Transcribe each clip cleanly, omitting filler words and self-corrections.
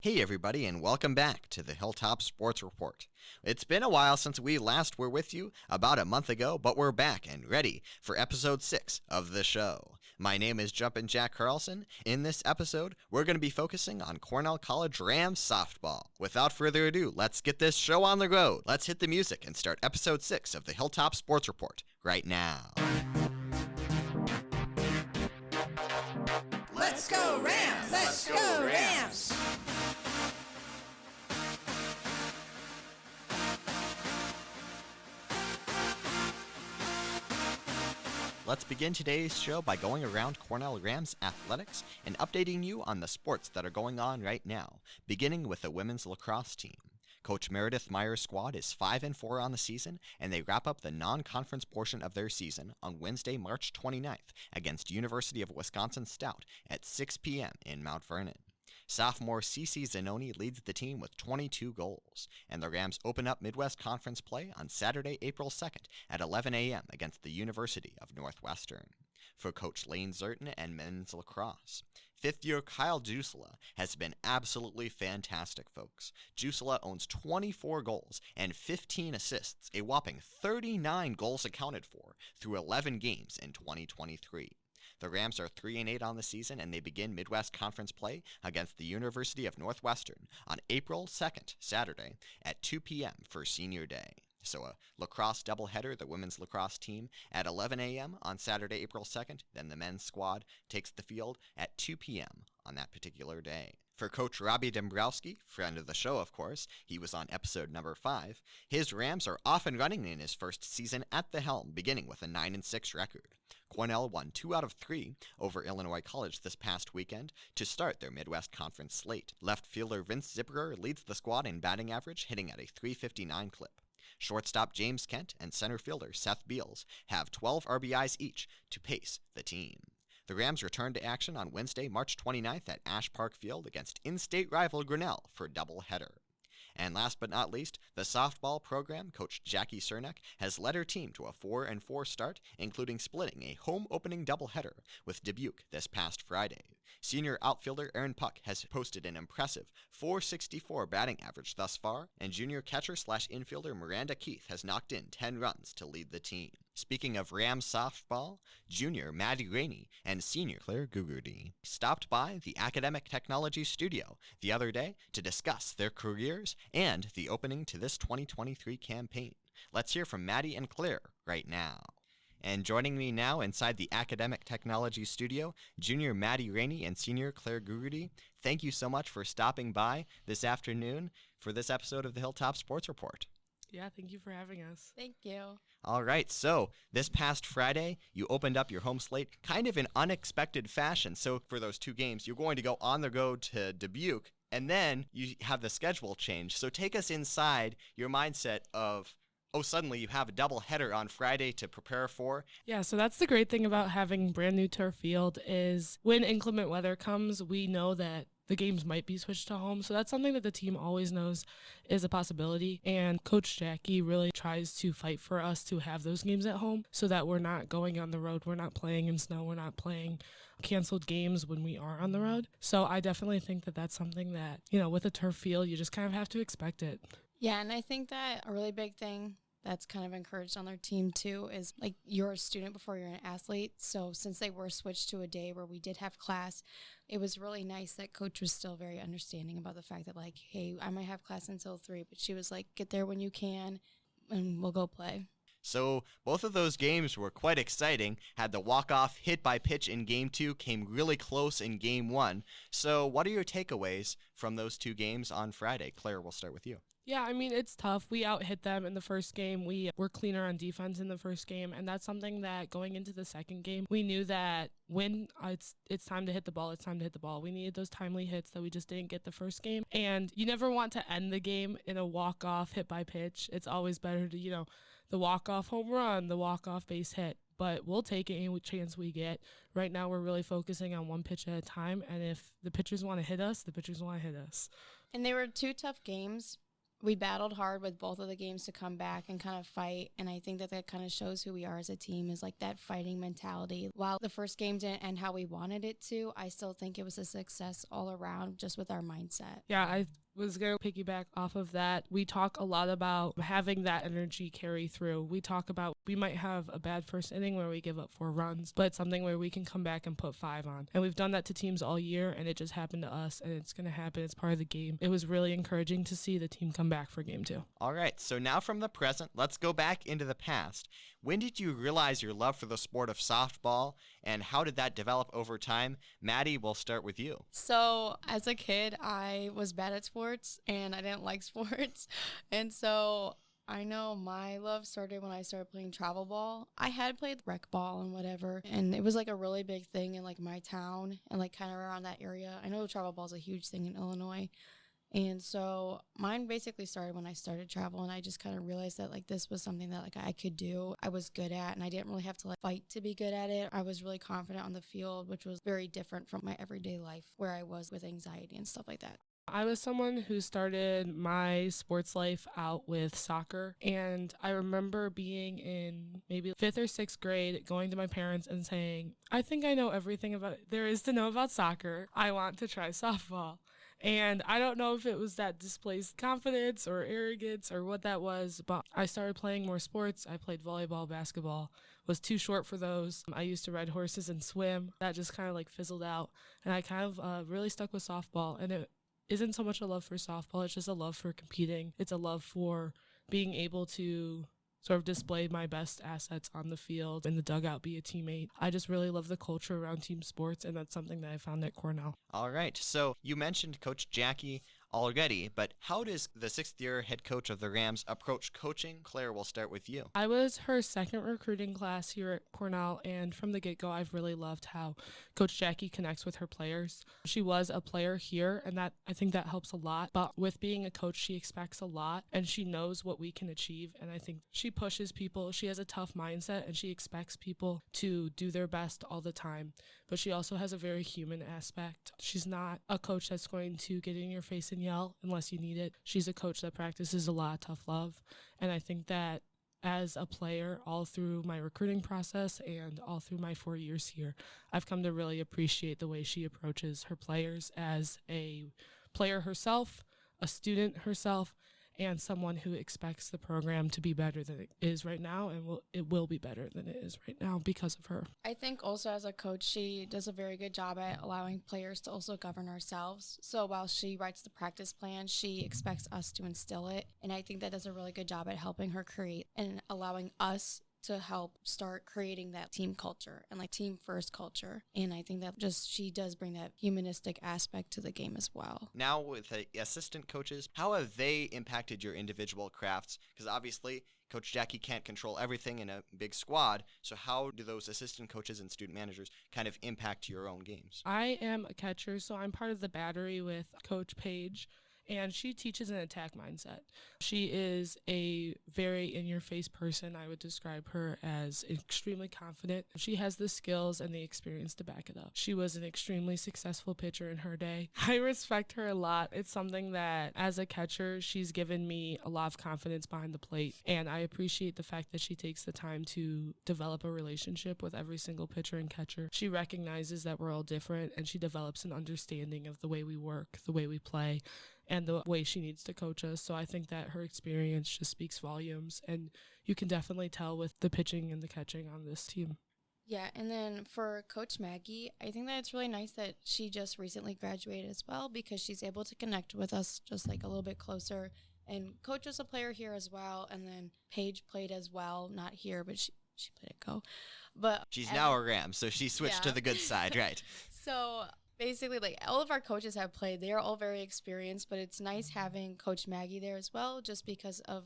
Hey everybody, and welcome back to the Hilltop Sports Report. It's been a while since we last were with you, about a month ago, but we're back and ready for episode 6 of the show. My name is Jumpin Jack Carlson. In this episode, we're going to be focusing on Cornell College Rams softball. Without further ado, let's get this show on the road. Let's hit the music and start episode 6 of the Hilltop Sports Report right now. Let's go Rams! Let's go Rams! Let's begin today's show by going around Cornell Rams athletics and updating you on the sports that are going on right now, beginning with the women's lacrosse team. Coach Meredith Meyer's squad is 5-4 on the season, and they wrap up the non-conference portion of their season on Wednesday, March 29th against University of Wisconsin Stout at 6 p.m. in Mount Vernon. Sophomore Cece Zanoni leads the team with 22 goals, and the Rams open up Midwest Conference play on Saturday, April 2nd at 11 a.m. against the University of Northwestern. For Coach Lane Zerton and men's lacrosse, fifth-year Kyle Jusela has been absolutely fantastic, folks. Jusela owns 24 goals and 15 assists, a whopping 39 goals accounted for through 11 games in 2023. The Rams are 3-8 on the season, and they begin Midwest Conference play against the University of Northwestern on April 2nd, Saturday, at 2 p.m. for Senior Day. So a lacrosse doubleheader, the women's lacrosse team at 11 a.m. on Saturday, April 2nd. Then the men's squad takes the field at 2 p.m. on that particular day. For Coach Robbie Dombrowski, friend of the show, of course, he was on episode number 5, his Rams are off and running in his first season at the helm, beginning with a 9-6 record. Cornell won 2 out of 3 over Illinois College this past weekend to start their Midwest Conference slate. Left fielder Vince Zipperer leads the squad in batting average, hitting at a .359 clip. Shortstop James Kent and center fielder Seth Beals have 12 RBIs each to pace the team. The Rams return to action on Wednesday, March 29th at Ash Park Field against in-state rival Grinnell for a doubleheader. And last but not least, the softball program, Coach Jackie Cernak, has led her team to a 4-4 start, including splitting a home opening doubleheader with Dubuque this past Friday. Senior outfielder Aaron Puck has posted an impressive .464 batting average thus far, and junior catcher/infielder Miranda Keith has knocked in 10 runs to lead the team. Speaking of Rams softball, junior Mady Rainey and senior Claire Gugerty stopped by the Academic Technology Studio the other day to discuss their careers and the opening to this 2023 campaign. Let's hear from Mady and Claire right now. And joining me now inside the Academic Technology Studio, junior Mady Rainey and senior Claire Gugerty, thank you so much for stopping by this afternoon for this episode of the Hilltop Sports Report. Yeah, thank you for having us. Thank you. All right, so this past Friday, you opened up your home slate kind of in unexpected fashion. So for those 2 games, you're going to go on the road to Dubuque, and then you have the schedule change. So take us inside your mindset of, suddenly you have a doubleheader on Friday to prepare for. Yeah, so that's the great thing about having brand new turf field is when inclement weather comes, we know that the games might be switched to home. So that's something that the team always knows is a possibility. And Coach Jackie really tries to fight for us to have those games at home so that we're not going on the road. We're not playing in snow. We're not playing canceled games when we are on the road. So I definitely think that that's something that, with a turf field, you just kind of have to expect it. Yeah, and I think that a really big thing that's kind of encouraged on their team too is like you're a student before you're an athlete. So since they were switched to a day where we did have class, it was really nice that coach was still very understanding about the fact that like, hey, I might have class until 3, but she was like, get there when you can and we'll go play. So both of those games were quite exciting. Had the walk-off hit by pitch in Game 2, came really close in Game 1. So what are your takeaways from those 2 games on Friday? Claire, we'll start with you. Yeah, I mean, it's tough. We out-hit them in the first game. We were cleaner on defense in the first game, and that's something that going into the second game, we knew that when it's time to hit the ball, it's time to hit the ball. We needed those timely hits that we just didn't get the first game, and you never want to end the game in a walk-off hit by pitch. It's always better to, the walk-off home run, the walk-off base hit. But we'll take any chance we get. Right now, we're really focusing on one pitch at a time, and if the pitchers want to hit us, the pitchers want to hit us. And they were 2 tough games. we battled hard with both of the games to come back and kind of fight. And I think that that kind of shows who we are as a team, is like that fighting mentality. While the first game didn't end how we wanted it to, I still think it was a success all around just with our mindset. Yeah, I was going to piggyback off of that. We talk a lot about having that energy carry through. We talk about we might have a bad first inning where we give up 4 runs, but it's something where we can come back and put 5 on. And we've done that to teams all year, and it just happened to us, and it's going to happen. It's part of the game. It was really encouraging to see the team come back for game 2. All right, so now from the present, let's go back into the past. When did you realize your love for the sport of softball, and how did that develop over time? Mady, we'll start with you. So as a kid, I was bad at sports and I didn't like sports. And so I know my love started when I started playing travel ball. I had played rec ball and whatever, and it was like a really big thing in like my town and like kind of around that area. I know travel ball is a huge thing in Illinois. And so mine basically started when I started travel, and I just kind of realized that like this was something that like I could do, I was good at, and I didn't really have to like fight to be good at it. I was really confident on the field, which was very different from my everyday life where I was with anxiety and stuff like that. I was someone who started my sports life out with soccer, and I remember being in maybe 5th or 6th grade going to my parents and saying, I think I know everything about there is to know about soccer. I want to try softball. And I don't know if it was that displaced confidence or arrogance or what that was, but I started playing more sports. I played volleyball, basketball, was too short for those. I used to ride horses and swim. That just kind of like fizzled out. And I kind of really stuck with softball. And it isn't so much a love for softball. It's just a love for competing. It's a love for being able to sort of display my best assets on the field, in the dugout, be a teammate. I just really love the culture around team sports, and that's something that I found at Cornell. All right, so you mentioned Coach Jackie already, but how does the 6th-year head coach of the Rams approach coaching? Claire, we'll start with you. I was her second recruiting class here at Cornell, and from the get-go, I've really loved how Coach Jackie connects with her players. She was a player here, and I think that helps a lot, but with being a coach, she expects a lot, and she knows what we can achieve, and I think she pushes people. She has a tough mindset, and she expects people to do their best all the time, but she also has a very human aspect. She's not a coach that's going to get in your face and yell unless you need it. She's a coach that practices a lot of tough love, and I think that as a player, all through my recruiting process and all through my 4 years here, I've come to really appreciate the way she approaches her players as a player herself, a student herself, and someone who expects the program to be better than it is right now, and it will be better than it is right now because of her. I think also as a coach, she does a very good job at allowing players to also govern ourselves. So while she writes the practice plan, she expects us to instill it, and I think that does a really good job at helping her create and allowing us to help start creating that team culture and like team first culture. And I think that just she does bring that humanistic aspect to the game as well. Now with the assistant coaches, how have they impacted your individual crafts? Because obviously Coach Jackie can't control everything in a big squad, so how do those assistant coaches and student managers kind of impact your own games? I am a catcher, so I'm part of the battery with Coach Paige, and she teaches an attack mindset. She is a very in-your-face person. I would describe her as extremely confident. She has the skills and the experience to back it up. She was an extremely successful pitcher in her day. I respect her a lot. It's something that, as a catcher, she's given me a lot of confidence behind the plate, and I appreciate the fact that she takes the time to develop a relationship with every single pitcher and catcher. She recognizes that we're all different, and she develops an understanding of the way we work, the way we play, and the way she needs to coach us. So I think that her experience just speaks volumes, and you can definitely tell with the pitching and the catching on this team. Yeah, and then for Coach Maggie, I think that it's really nice that she just recently graduated as well, because she's able to connect with us just like a little bit closer. And Coach was a player here as well, and then Paige played as well, not here, but she played at Go. But She's now a Ram, so she switched to the good side, right? So basically, like, all of our coaches have played. They are all very experienced, but it's nice having Coach Maggie there as well, just because of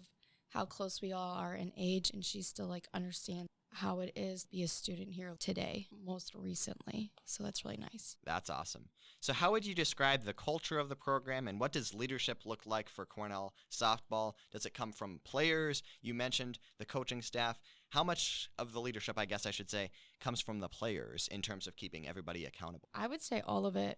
how close we all are in age, and she still like understands how it is to be a student here today, most recently. So that's really nice. That's awesome. So how would you describe the culture of the program, and what does leadership look like for Cornell softball? Does it come from players? You mentioned the coaching staff. How much of the leadership, I guess I should say, comes from the players in terms of keeping everybody accountable? I would say all of it.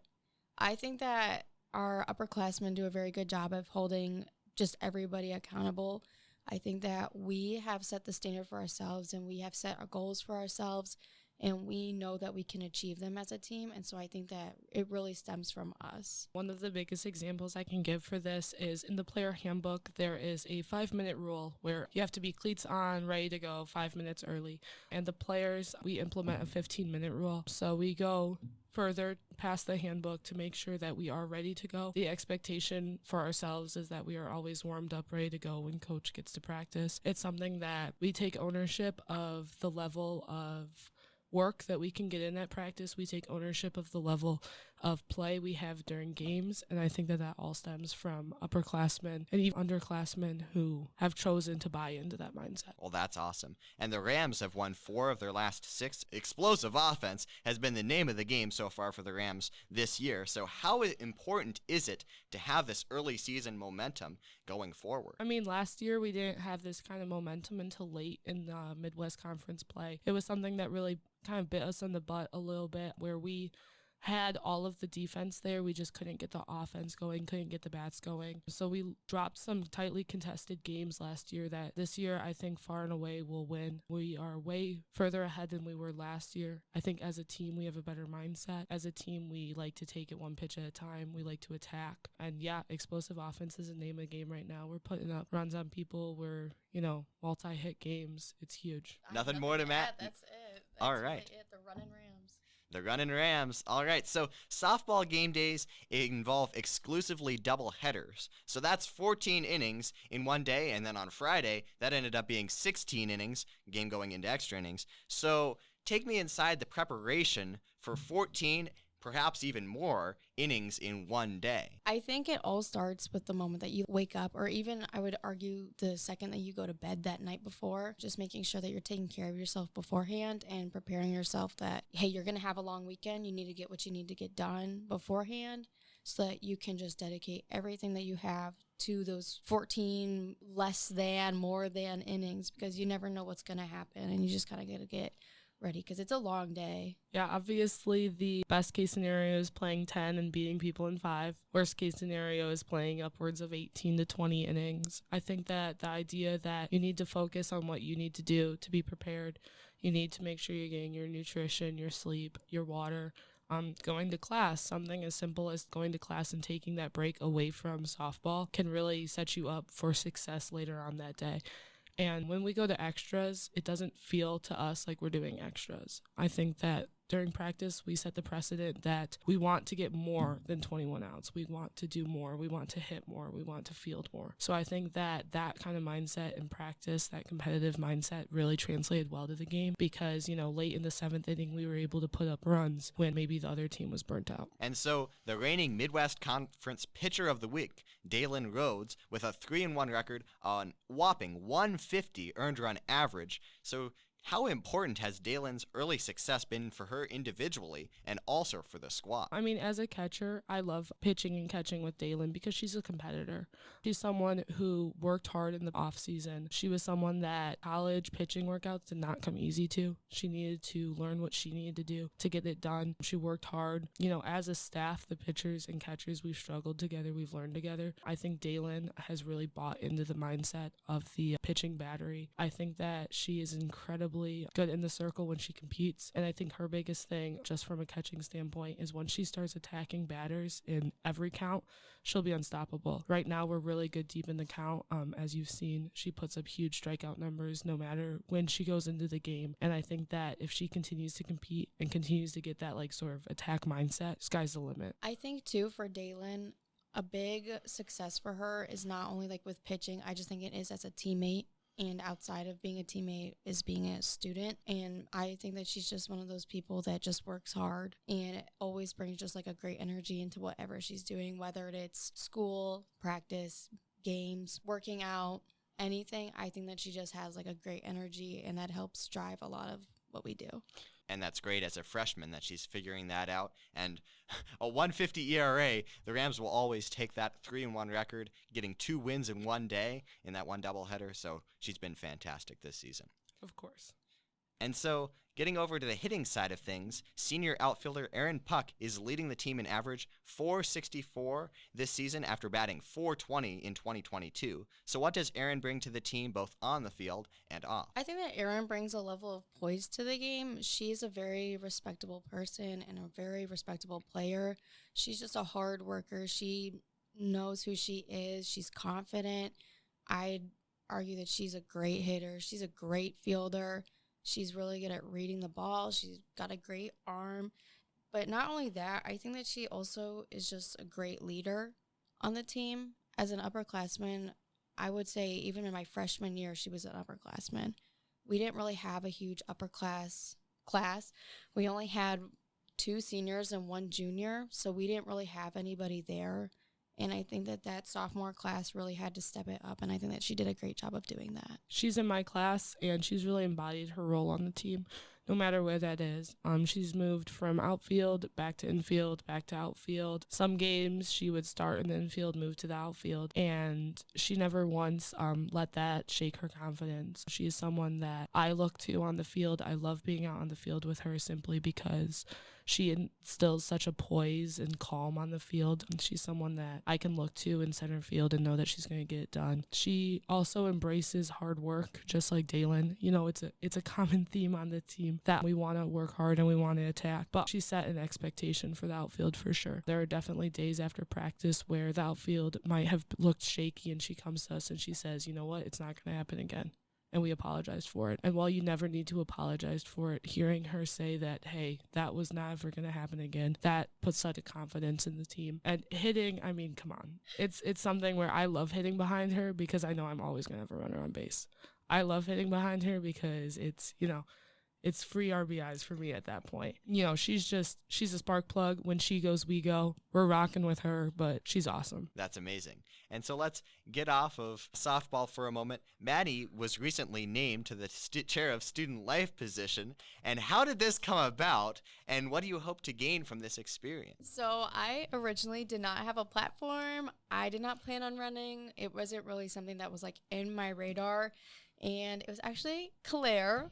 I think that our upperclassmen do a very good job of holding just everybody accountable. I think that we have set the standard for ourselves and we have set our goals for ourselves and we know that we can achieve them as a team. And so I think that it really stems from us. One of the biggest examples I can give for this is in the player handbook, there is a 5-minute rule where you have to be cleats on, ready to go 5 minutes early. And the players, we implement a 15-minute rule. So we go further past the handbook to make sure that we are ready to go. The expectation for ourselves is that we are always warmed up, ready to go when coach gets to practice. It's something that we take ownership of the level of work that we can get in at practice. We take ownership of the level of play we have during games, and I think that that all stems from upperclassmen and even underclassmen who have chosen to buy into that mindset. Well, that's awesome. And the Rams have won 4 of their last 6. Explosive offense has been the name of the game so far for the Rams this year. So how important is it to have this early season momentum going forward? I mean, last year we didn't have this kind of momentum until late in the Midwest Conference play. It was something that really kind of bit us in the butt a little bit, where we had all of the defense there. We just couldn't get the offense going, couldn't get the bats going. So we dropped some tightly contested games last year that this year I think far and away will win. We are way further ahead than we were last year. I think as a team we have a better mindset. As a team we like to take it one pitch at a time. We like to attack. And yeah, explosive offense is the name of the game right now. We're putting up runs on people. We're, multi-hit games. It's huge. Nothing more to add. That's it. All right. Really it. The running Rams. The Runnin' Rams. All right, so softball game days involve exclusively double headers. So that's 14 innings in one day, and then on Friday, that ended up being 16 innings, game going into extra innings. So take me inside the preparation for 14, perhaps even more, innings in one day. I think it all starts with the moment that you wake up, or even I would argue the second that you go to bed that night before, just making sure that you're taking care of yourself beforehand and preparing yourself that, hey, you're going to have a long weekend. You need to get what you need to get done beforehand so that you can just dedicate everything that you have to those 14 less than, more than innings, because you never know what's going to happen and you just kind of got to get ready because it's a long day. Yeah, obviously the best case scenario is playing 10 and beating people in 5. Worst case scenario is playing upwards of 18 to 20 innings. I think that the idea that you need to focus on what you need to do to be prepared. You need to make sure you're getting your nutrition, your sleep, your water. Going to class, something as simple as going to class and taking that break away from softball can really set you up for success later on that day. And when we go to extras, it doesn't feel to us like we're doing extras. I think that during practice, we set the precedent that we want to get more than 21 outs. We want to do more. We want to hit more. We want to field more. So I think that that kind of mindset in practice, that competitive mindset really translated well to the game because, late in the 7th inning, we were able to put up runs when maybe the other team was burnt out. And so the reigning Midwest Conference Pitcher of the Week, Dalen Rhodes, with a 3-1 record on whopping 150 earned run average. So how important has Dalen's early success been for her individually and also for the squad? I mean, as a catcher, I love pitching and catching with Dalen because she's a competitor. She's someone who worked hard in the off season. She was someone that college pitching workouts did not come easy to. She needed to learn what she needed to do to get it done. She worked hard. As a staff, the pitchers and catchers, we've struggled together. We've learned together. I think Dalen has really bought into the mindset of the pitching battery. I think that she is incredibly good in the circle when she competes. And I think her biggest thing, just from a catching standpoint, is when she starts attacking batters in every count, she'll be unstoppable. Right now, we're really good deep in the count. As you've seen, she puts up huge strikeout numbers no matter when she goes into the game. And I think that if she continues to compete and continues to get that sort of attack mindset, sky's the limit. I think too for Dalen, a big success for her is not only with pitching, I just think it is as a teammate. And outside of being a teammate is being a student. And I think that she's just one of those people that just works hard and always brings just a great energy into whatever she's doing, whether it's school, practice, games, working out, anything. I think that she just has a great energy and that helps drive a lot of what we do. And that's great as a freshman that she's figuring that out. And a 150 ERA, the Rams will always take that 3-1 record, getting 2 wins in one day in that one doubleheader. So she's been fantastic this season. Of course. And so, getting over to the hitting side of things, senior outfielder Aaron Puck is leading the team in average .464 this season after batting .420 in 2022. So what does Aaron bring to the team both on the field and off? I think that Erin brings a level of poise to the game. She's a very respectable person and a very respectable player. She's just a hard worker. She knows who she is. She's confident. I'd argue that she's a great hitter. She's a great fielder. She's really good at reading the ball. She's got a great arm. But not only that, I think that she also is just a great leader on the team. As an upperclassman, I would say even in my freshman year, she was an upperclassman. We didn't really have a huge upper class. We only had 2 seniors and 1 junior, so we didn't really have anybody there. And I think that sophomore class really had to step it up, and I think that she did a great job of doing that. She's in my class, and she's really embodied her role on the team, no matter where that is. She's moved from outfield back to infield, back to outfield. Some games she would start in the infield, move to the outfield, and she never once let that shake her confidence. She is someone that I look to on the field. I love being out on the field with her simply because she instills such a poise and calm on the field. And she's someone that I can look to in center field and know that she's going to get it done. She also embraces hard work, just like Dalen. You know, it's a common theme on the team that we want to work hard and we want to attack. But she set an expectation for the outfield for sure. There are definitely days after practice where the outfield might have looked shaky, and she comes to us and she says, you know what, it's not going to happen again. And we apologized for it. And while you never need to apologize for it, hearing her say that, hey, that was never going to happen again, that puts such a confidence in the team. And hitting, I mean, come on. It's something where I love hitting behind her because I know I'm always going to have a runner on base. I love hitting behind her because it's free RBIs for me at that point. You know, she's a spark plug. When she goes, we go. We're rocking with her, but she's awesome. That's amazing. And so let's get off of softball for a moment. Mady was recently named to the chair of student life position. And how did this come about? And what do you hope to gain from this experience? So I originally did not have a platform. I did not plan on running. It wasn't really something that was like in my radar. And it was actually Claire.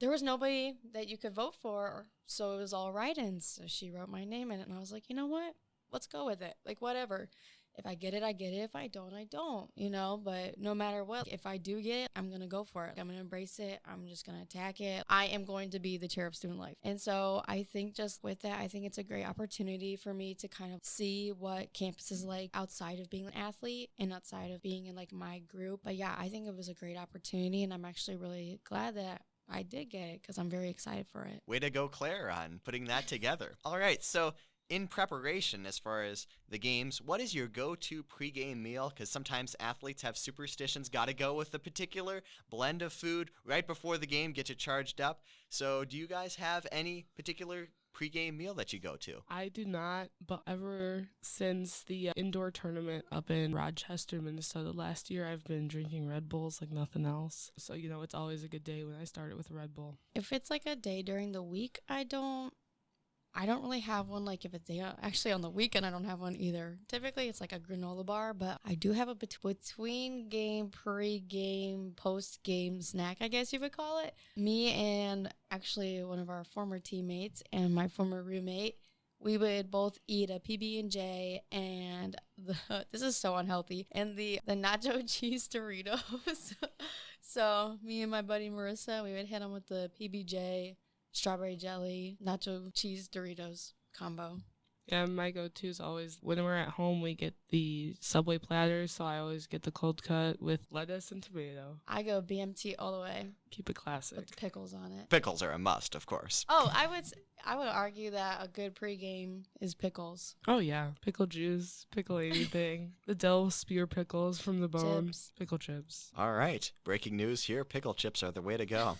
There was nobody that you could vote for, so it was all write-ins. So she wrote my name in it, and I was like, you know what? Let's go with it. Like, whatever. If I get it, I get it. If I don't, I don't, you know? But no matter what, if I do get it, I'm going to go for it. I'm going to embrace it. I'm just going to attack it. I am going to be the chair of student life. And so I think just with that, I think it's a great opportunity for me to kind of see what campus is like outside of being an athlete and outside of being in, like, my group. But, yeah, I think it was a great opportunity, and I'm actually really glad that I did get it because I'm very excited for it. Way to go, Claire, on putting that together. All right, so in preparation as far as the games, what is your go-to pregame meal? Because sometimes athletes have superstitions, got to go with a particular blend of food right before the game, get you charged up. So do you guys have any particular pregame meal that you go to? I do not, but ever since the indoor tournament up in Rochester, Minnesota last year, I've been drinking Red Bulls like nothing else. So, you know, it's always a good day when I start it with a Red Bull. If it's like a day during the week, I don't really have one. Like if it's actually on the weekend, I don't have one either. Typically it's like a granola bar, but I do have a between game, pre-game, post-game snack, I guess you would call it. Me and actually one of our former teammates and my former roommate, we would both eat a PB&J and this is so unhealthy, and the nacho cheese Doritos. So me and my buddy Marissa, we would hit them with the PB&J, strawberry jelly, nacho cheese Doritos combo. Yeah, my go-to is always when we're at home, we get the Subway platters, so I always get the cold cut with lettuce and tomato. I go BMT all the way. Keep it classic. With pickles on it. Pickles are a must, of course. Oh, I would argue that a good pregame is pickles. Oh, yeah. Pickle juice, pickle anything. The Dill spear pickles from the bone. Chips. Pickle chips. All right. Breaking news here. Pickle chips are the way to go.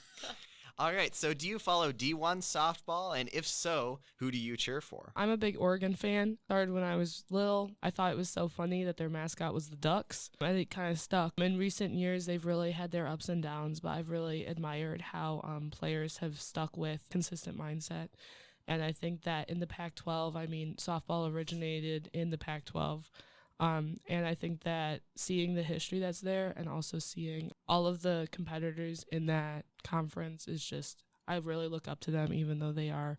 All right, so do you follow D1 softball? And if so, who do you cheer for? I'm a big Oregon fan. Started when I was little. I thought it was so funny that their mascot was the Ducks. I think it kind of stuck. In recent years, they've really had their ups and downs, but I've really admired how players have stuck with consistent mindset. And I think that in the Pac-12, I mean, softball originated in the Pac-12. And I think that seeing the history that's there and also seeing all of the competitors in that conference is just I really look up to them, even though they are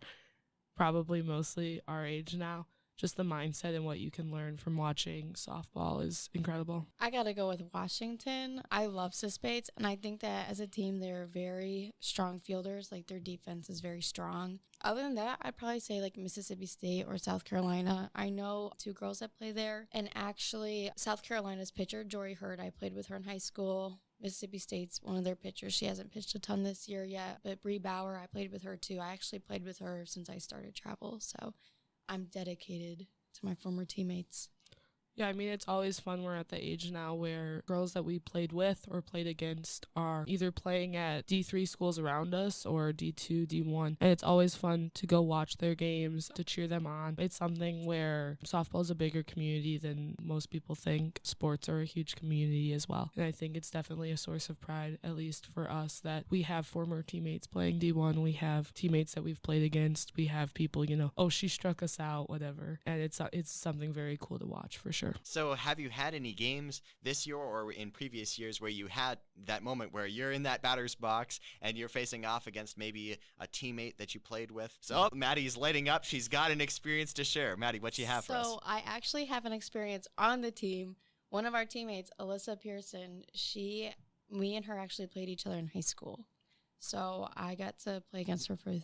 probably mostly our age now. Just the mindset and what you can learn from watching softball is incredible. I got to go with Washington. I love Sis Bates, and I think that as a team, they're very strong fielders. Like, their defense is very strong. Other than that, I'd probably say, like, Mississippi State or South Carolina. I know 2 girls that play there, and actually, South Carolina's pitcher, Jory Hurd, I played with her in high school. Mississippi State's one of their pitchers. She hasn't pitched a ton this year yet, but Bree Bauer, I played with her, too. I actually played with her since I started travel, so I'm dedicated to my former teammates. Yeah, I mean, it's always fun. We're at the age now where girls that we played with or played against are either playing at D3 schools around us or D2, D1. And it's always fun to go watch their games, to cheer them on. It's something where softball is a bigger community than most people think. Sports are a huge community as well. And I think it's definitely a source of pride, at least for us, that we have former teammates playing D1. We have teammates that we've played against. We have people, oh, she struck us out, whatever. And it's something very cool to watch for sure. So have you had any games this year or in previous years where you had that moment where you're in that batter's box and you're facing off against maybe a teammate that you played with? So Maddie's lighting up. She's got an experience to share. Maddie, what you have for us? So I actually have an experience on the team. One of our teammates, Alyssa Pearson, me and her actually played each other in high school. So I got to play against her for 3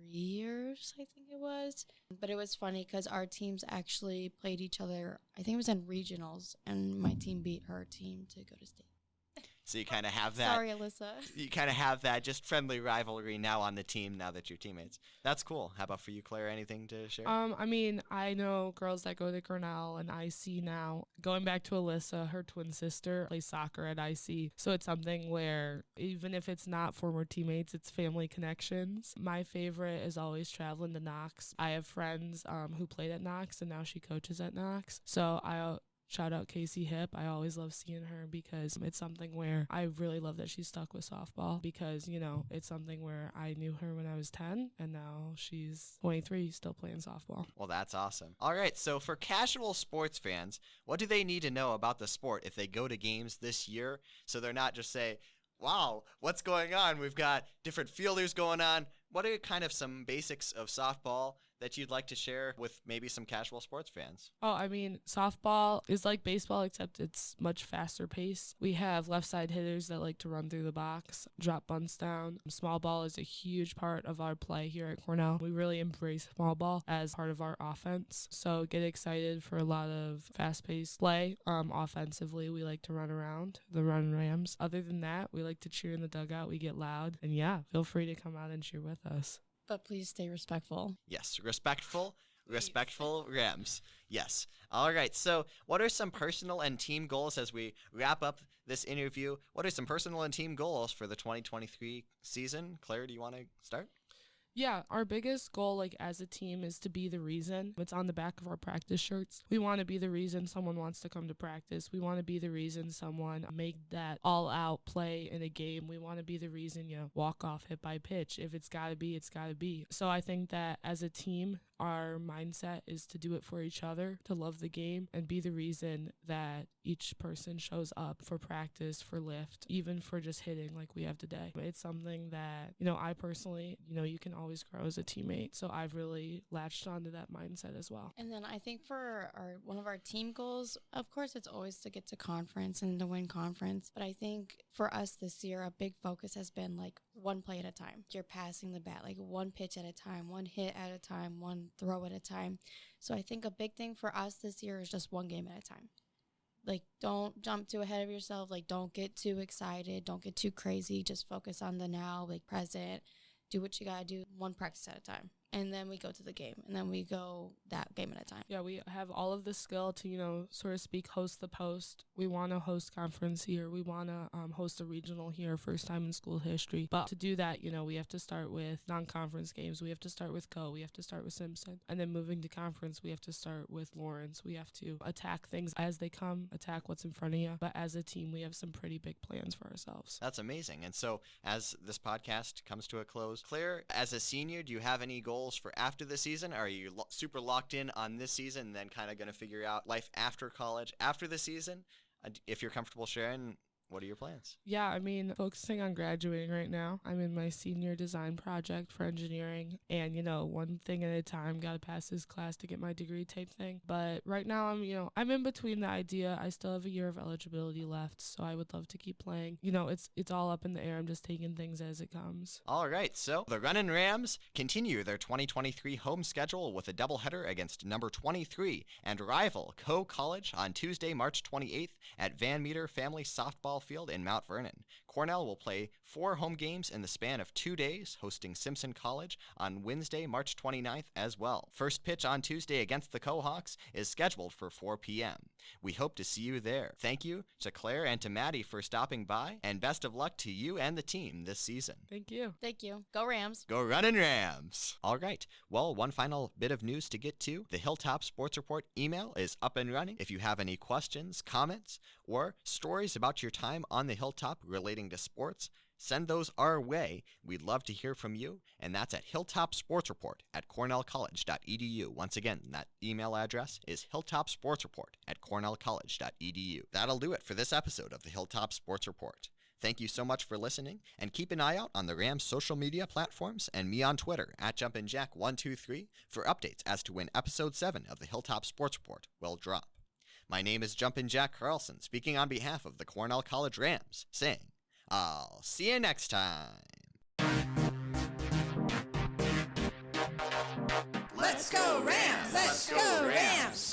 years, I think it was. But it was funny because our teams actually played each other, I think it was in regionals, and my team beat her team to go to state. So you kind of have that. Sorry, Alyssa. You kind of have that just friendly rivalry now on the team now that you're teammates. That's cool. How about for you, Claire? Anything to share? I mean, I know girls that go to Cornell and IC now. Going back to Alyssa, her twin sister plays soccer at IC. So it's something where even if it's not former teammates, it's family connections. My favorite is always traveling to Knox. I have friends who played at Knox and now she coaches at Knox. So shout out Casey Hip. I always love seeing her because it's something where I really love that she's stuck with softball because, it's something where I knew her when I was 10 and now she's 23, still playing softball. Well, that's awesome. All right, so for casual sports fans, what do they need to know about the sport if they go to games this year so they're not just say, wow, what's going on? We've got different fielders going on. What are kind of some basics of softball that you'd like to share with maybe some casual sports fans? Oh, I mean, softball is like baseball, except it's much faster paced. We have left side hitters that like to run through the box, drop bunts down. Small ball is a huge part of our play here at Cornell. We really embrace small ball as part of our offense. So get excited for a lot of fast paced play. Offensively, we like to run around the Run Rams. Other than that, we like to cheer in the dugout. We get loud. And yeah, feel free to come out and cheer with us. But please stay respectful. Yes, respectful Rams. Yes. All right, so what are some personal and team goals as we wrap up this interview? What are some personal and team goals for the 2023 season? Claire, do you want to start? Yeah, our biggest goal, as a team, is to be the reason. It's on the back of our practice shirts. We want to be the reason someone wants to come to practice. We want to be the reason someone make that all-out play in a game. We want to be the reason, walk off, hit by pitch. If it's got to be, it's got to be. So I think that as a team, our mindset is to do it for each other, to love the game, and be the reason that each person shows up for practice, for lift, even for just hitting like we have today. It's something that, I personally, you can always grow as a teammate. So I've really latched onto that mindset as well. And then I think for one of our team goals, of course, it's always to get to conference and to win conference. But I think for us this year, a big focus has been one play at a time. You're passing the bat, one pitch at a time, one hit at a time, one throw at a time. So I think a big thing for us this year is just one game at a time. Don't jump too ahead of yourself. Don't get too excited. Don't get too crazy. Just focus on the now, present. Do what you got to do, one practice at a time. And then we go to the game, and then we go that game at a time. Yeah, we have all of the skill to, so to speak, host the post. We want to host conference here. We want to host a regional here, first time in school history. But to do that, we have to start with non-conference games. We have to start with Co. We have to start with Simpson. And then moving to conference, we have to start with Lawrence. We have to attack things as they come, attack what's in front of you. But as a team, we have some pretty big plans for ourselves. That's amazing. And so as this podcast comes to a close, Claire, as a senior, do you have any goals for after the season? Are you super locked in on this season and then kind of going to figure out life after college after the season? If you're comfortable sharing, What are your plans? Yeah, I mean, focusing on graduating right now. I'm in my senior design project for engineering, and one thing at a time, gotta pass this class to get my degree type thing. But right now I'm in between the idea. I still have a year of eligibility left, so I would love to keep playing. It's all up in the air. I'm just taking things as it comes. All right, so the Runnin' Rams continue their 2023 home schedule with a doubleheader against number 23 and rival Coe College on Tuesday, March 28th at Van Meter Family Softball Field in Mount Vernon. Cornell will play 4 home games in the span of 2 days, hosting Simpson College on Wednesday, March 29th as well. First pitch on Tuesday against the Cohawks is scheduled for 4 p.m. We hope to see you there. Thank you to Claire and to Mady for stopping by, and best of luck to you and the team this season. Thank you. Thank you. Go Rams. Go Runnin' Rams! All right, well, one final bit of news to get to. The Hilltop Sports Report email is up and running. If you have any questions, comments, or stories about your time on the Hilltop relating to sports, send those our way. We'd love to hear from you, and that's at hilltopsportsreport@cornellcollege.edu. Once again, that email address is hilltopsportsreport@cornellcollege.edu. That'll do it for this episode of the Hilltop Sports Report. Thank you so much for listening, and keep an eye out on the Rams social media platforms and me on Twitter @JumpinJack123 for updates as to when episode 7 of the Hilltop Sports Report will drop. My name is Jumpin Jack Carlson, speaking on behalf of the Cornell College Rams, saying, I'll see you next time. Let's go Rams! Let's go Rams!